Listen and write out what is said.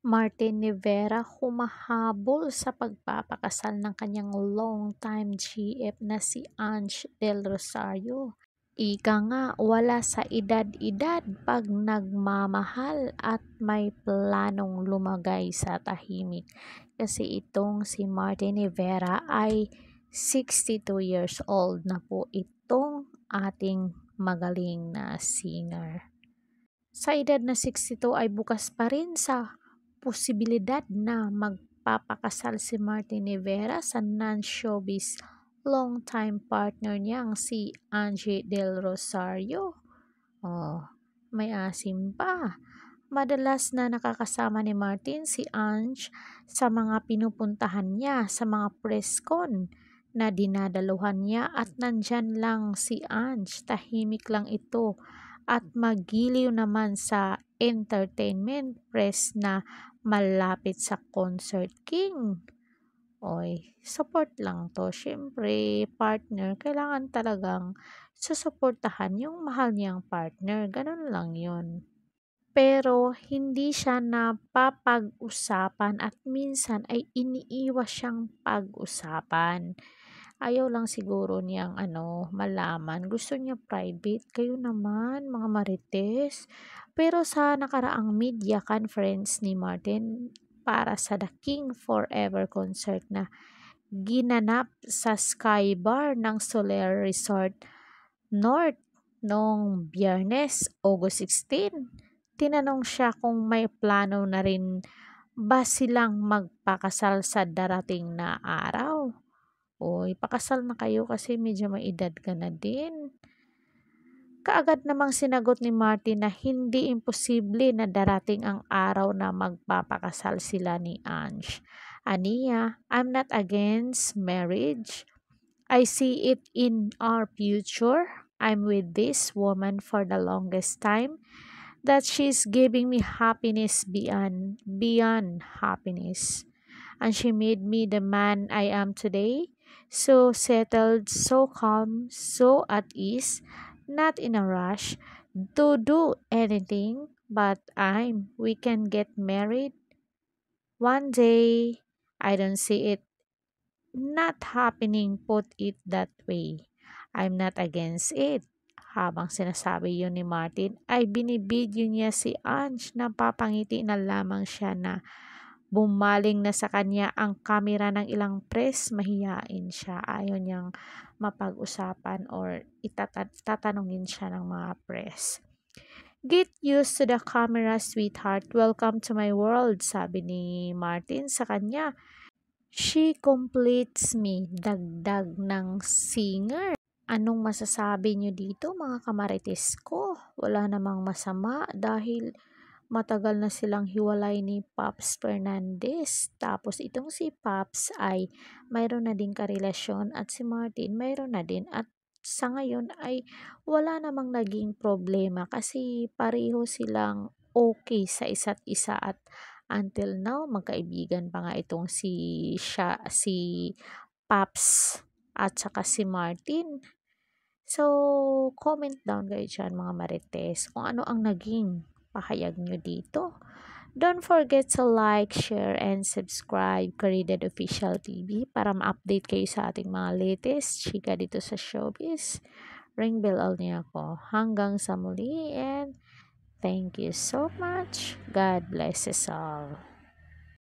Martin Rivera humahabol sa pagpapakasal ng kanyang long-time GF na si Ange Del Rosario. Ika nga, wala sa edad-edad pag nagmamahal at may planong lumagay sa tahimik. Kasi itong si Martin Rivera ay 62 years old na po itong ating magaling na singer. Sa edad na 62 ay bukas pa rin sa posibilidad na magpapakasal si Martin Rivera sa non-showbiz long-time partner niyang si Angie Del Rosario. Oh, may asim pa. Madalas na nakakasama ni Martin si Ange sa mga pinupuntahan niya sa mga press con na dinadaluhan niya at nandyan lang si Ange, tahimik lang ito at magiliw naman sa entertainment press na malapit sa Concert King. Oy, support lang to. Siyempre, partner, kailangan talagang susuportahan yung mahal niyang partner. Ganun lang yun. Pero hindi siya napapag-usapan at minsan ay iniiwas siyang pag-usapan. Ayaw lang siguro niyang malaman. Gusto niya private. Kayo naman, mga marites. Pero sa nakaraang media conference ni Martin para sa The King Forever concert na ginanap sa Sky Bar ng Soler Resort North noong Biyernes, August 16, tinanong siya kung may plano na rin ba silang magpakasal sa darating na araw. Uy, pakasal na kayo kasi medyo may edad ka na din. Kaagad namang sinagot ni Martin na hindi imposible na darating ang araw na magpapakasal sila ni Ange. Aniya, I'm not against marriage. I see it in our future. I'm with this woman for the longest time that she's giving me happiness beyond happiness. And she made me the man I am today. So settled, so calm, so at ease, not in a rush to do anything, but we can get married one day. I don't see it not happening, put it that way. I'm not against it. Habang sinasabi yun ni Martin, ay binibidyo niya si Ange na papangiti na lamang siya na bumaling na sa kanya ang kamera ng ilang press, mahiyain siya. Ayaw niyang mapag-usapan or tatanungin siya ng mga press. Get used to the camera, sweetheart. Welcome to my world, sabi ni Martin sa kanya. She completes me, dagdag ng singer. Anong masasabi niyo dito mga kamarites ko? Wala namang masama dahil matagal na silang hiwalay ni Pops Fernandez. Tapos itong si Pops ay mayroon na din karelasyon at si Martin mayroon na din at sa ngayon ay wala namang naging problema kasi pareho silang okay sa isa't isa at until now magkaibigan pa nga itong si Pops at saka si Martin. So, comment down kayo dyan mga marites kung ano ang naging pahayag nyo dito. Don't forget to like, share, and subscribe Karidad Official TV para ma-update kayo sa ating mga latest chika dito sa showbiz. Ring bell all niya ako. Hanggang sa muli and thank you so much. God bless us all.